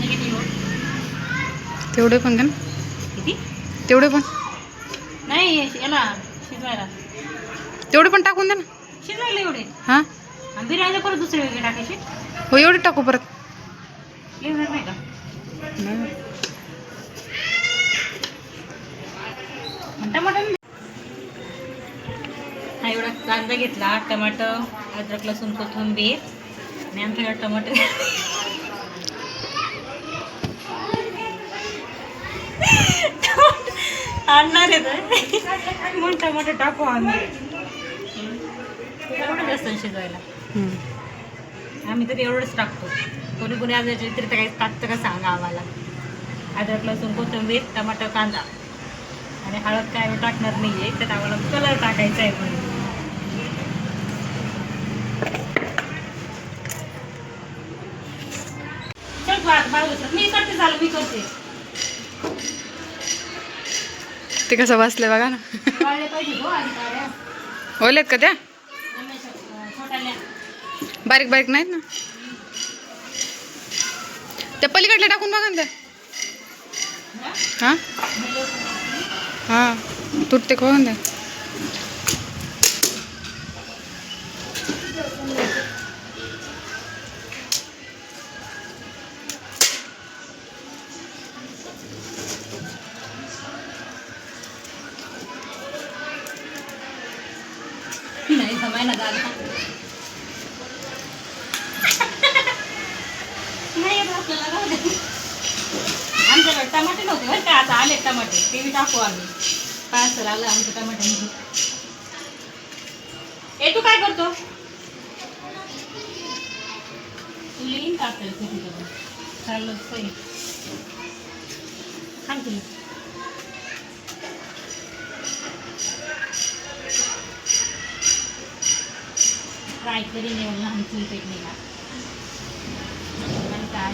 किती हो तेवढे पण का किती तेवढे पण नाही याला शिजवायला तेवढे पण टाकून दे ना शिजवायला एवढे हां आणि बिर्याणीला परत दुसरे वेगळे टाकायचे हो एवढे टाकू परत येणार नाही का नाही टमाटर हा एवढा कांदा घेतला टमाटर अद्रक लसूण कोथिंबीर आणि आमच्याकडे टमाटर आणणार आहे मग टमाटर टाकू आम्ही एवढं जास्त शिजवायला आम्ही तर एवढंच टाकतो कोणी कोणी आज तरी काही टाकतं का सांगा आम्हाला अद्रक लसूण कोथिंबीर टमाटर कांदा आणि हळद काय टाकणार नाही आहे त्यात आम्हाला कलर टाकायचा आहे म्हणून चल मी करते झालं मी करते ते कसं बसले बघा ना वाळले पाहिजे हो आधी काढ्या ओलेत का त्या छोट्याल्या बारीक बारीक नाहीत ना त्या पलीकडल्या टाकून बघा ना त्या हां हां तुटते खोन द्या नाही जमाय ना दादा नाही आपल्याला राहू दे आमच्याकडे टमाटे नव्हते बरं का आता आले टमाटे ते बी टाकू आम्ही पार्सल आलं आमचं टमाटे ए तू काय करतो तू लिहिन टाकतोय कुठे चाललं सही सांग तुम्ही फ्राय करीन येऊन लहान चूल पेटणीला आणि काय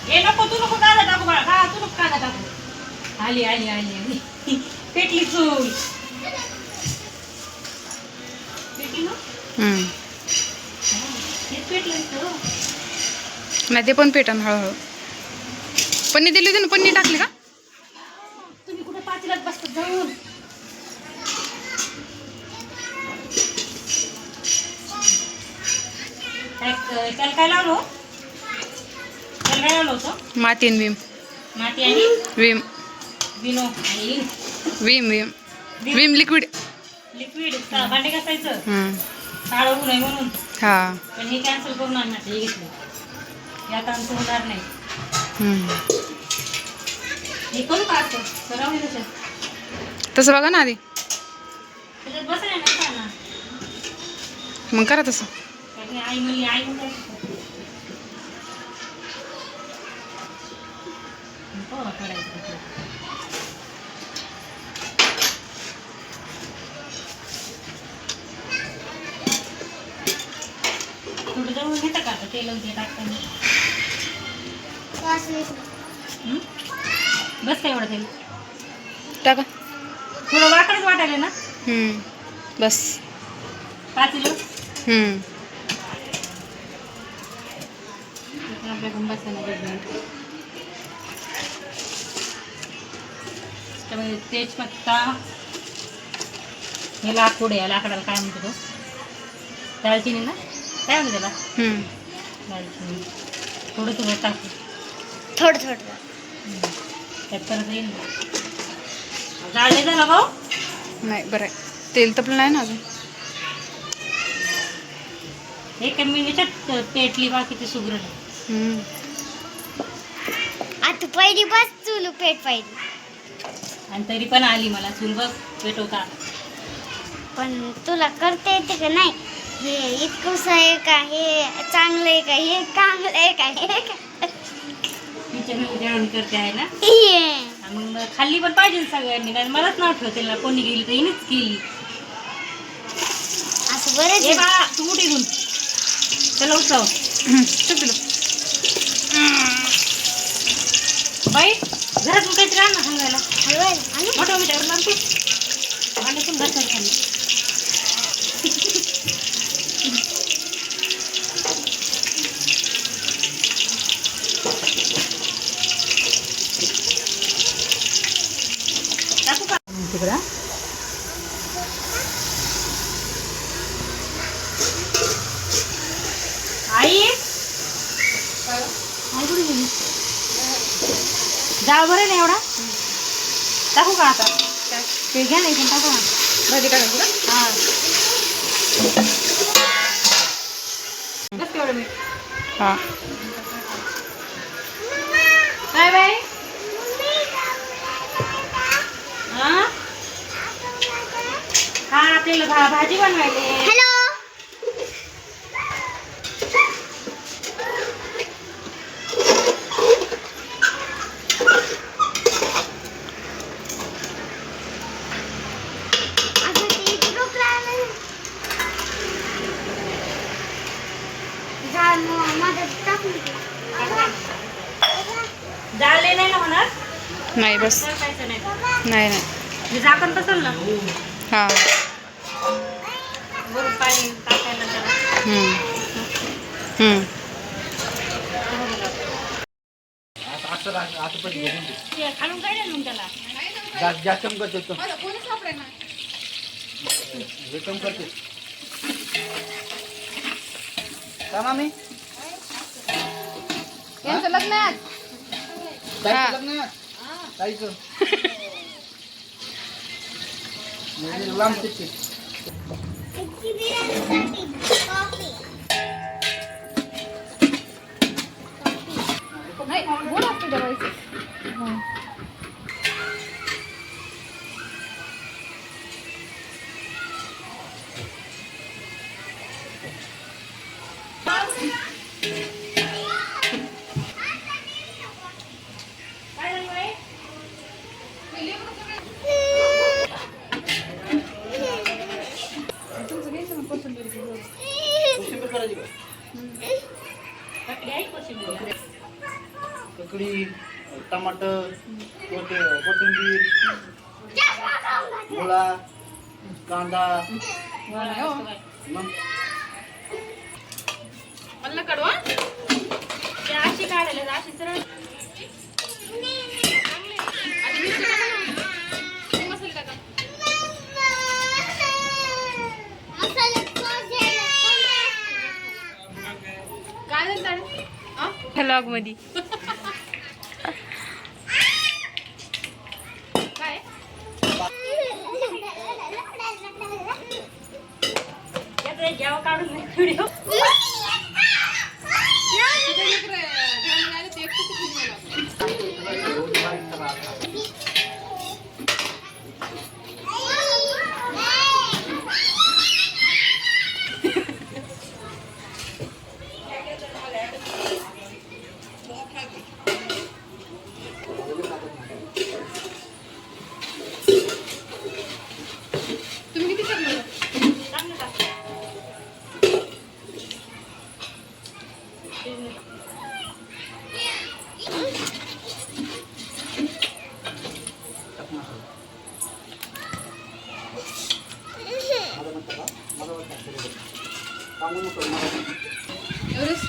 ए नको तू नको कांदा टाकू बाळा हा तू नको कांदा टाकू आली आली आली आली पेटली चूल पेटली ना हेच पेटलं नाही ते पण पेटन हळूहळू पन्नी दिली होती ना पन्नी टाकली का तुम्ही कुठे पातेल्यात बसतात जाऊन त्याला काय लावलो त्याला काय लावलं होतं माती आणि विम माती आणि विम विनो आणि Vim Vim Vim liquid liquid भांडे घासायचं काळं होऊ नये म्हणून हां पण हे कॅन्सल करून आणणार हे घेतलं यात आमचं होणार नाही हे करू का असं करावं त्याच्यात तसं बघा ना आधी त्याच्यात बसायला नाही का ना मग करा तसं कारण आई म्हणली आई म्हणून पडायचं थोडं जवळ घेता का आता तेल ते टाकताना बस काय एवढं तेल टाका थोडं वाकडच वाटायला ना बस 5 किलो आपल्याकडून बसायला त्यामध्ये तेजपत्ता हे लाकूड आहे लाकडाला काय म्हणतो तो दालचिनी ना काय म्हणतो त्याला दालचिनी थोडं थोडं टाकू थोडं थोडं त्यात परत येईल जाळले झाला भाऊ नाही बरं आहे तेल तपलं नाही ना अजून एक मिनिटात पेटली बाकीची सुगरण आता पहिली बस चुल पेट पाहिजे आणि तरी पण आली मला चूल बघ पेटवता पण तुला करता येते का नाही हे इतकंसं आहे का हे चांगलं आहे का हे चांगलं आहे का हे तिच्या घरी जेवण करते आहे ना मग खाल्ली पण पाहिजे सगळ्यांनी नाही मलाच नाव ठेवते ना कोणी गेली तर हिनेच केली असं बरं ए बाळा तू कुठे घेऊन चला उत्सव बाई घरातून काहीतरी आण ना सांगायला मोठं मिठावर मारतो आणि पण बसणार खाली. टाकू का तिकडं? आई आई कुठे गेली? जाळ बरं ना एवढा टाकू का आता? ते घ्या नाही पण टाकू ना. भाजी टाकायची का? हां बस तेवढं मी. हां काय बाई? हां हा आपल्याला भाजी बनवायली. हॅलो जाळले नाही ना म्हणत? नाही बस खायचं नाही. नाही नाही हे झाकण बसल ना हां वरून पाणी टाकायला त्याला. ते खालून काय नाही मग त्याला. यांचं लग्न आहे आज. नाही गोड असते दवाईचं. काय झालं बाई? काकडी आहे कोशिंबीर. ककडी टमाटर कोथिंबीर मुळा कांदा मग मला कडवा ते अशी काढायला अशी सरळ. मसाले टाका. काय झालं व्लॉग मध्ये काय यात जेव्हा काढून व्हिडिओ. तुम्ही किती टाकलं? चांगलं टाक. एवढंच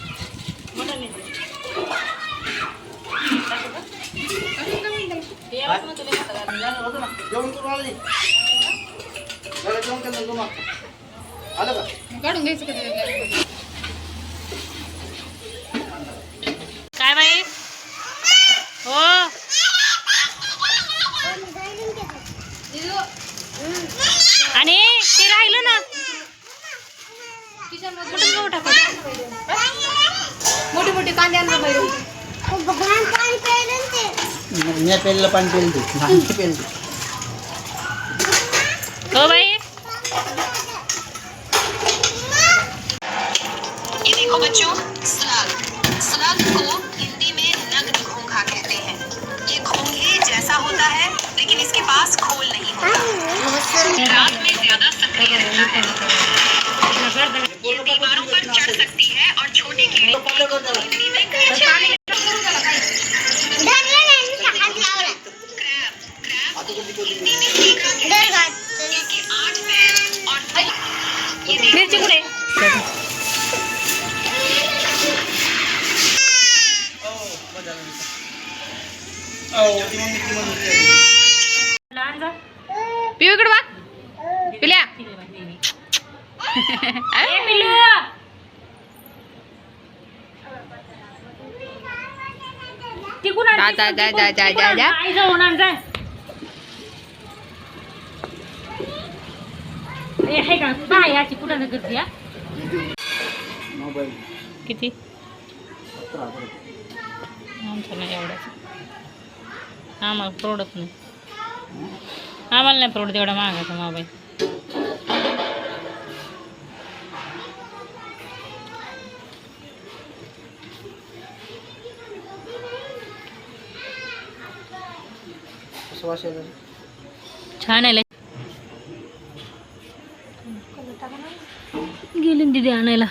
मोठं नाही. टाकू का? असं का म्हणता? ते यावंच म्हणतो लय मोठं झालं. जेवण करून आले जेवण केलं तुम्हा आलं का? काढून घ्यायचं का त्याच्यातलं? काय बाई? हो आणि ते राहिलं ना कुठून गहू टाकायचं? मोठे मोठे कांदे आणलं पाहिजे. मी पेलेलं पाणी पेल दे पेल दे हो बाई. ये देखो बच्चों, सलाद सलाद को हिंदी में नग्न घोंघा कहते हैं। ये घोंघे जैसा होता है लेकिन इसके पास खोल नहीं होता। रात में ज्यादा सक्रिय रहता है। ये दीवारों पर चढ़ सकती है और छोटे कीड़े को हिंदी में क्रैब क्रैब लहान जा पिऊ इकडे बघ पिल्या ए, पिल्लू! तिकडून आण, जा, जा, तिकडून, जा, जा, तिकडून जा, आण. जा. आई जाऊन आण, जा. ए, हे का काय याची कुठं करते या मोबाईल किती 17,000 रुपये. आमचं नाही एवढंच आम्हाला परवडत नाही आम्हाला नाही परवडत एवढा महागाचा मोबाईल कसं वाचायचं? छान आहे लय. गेली ना दीदी आणायला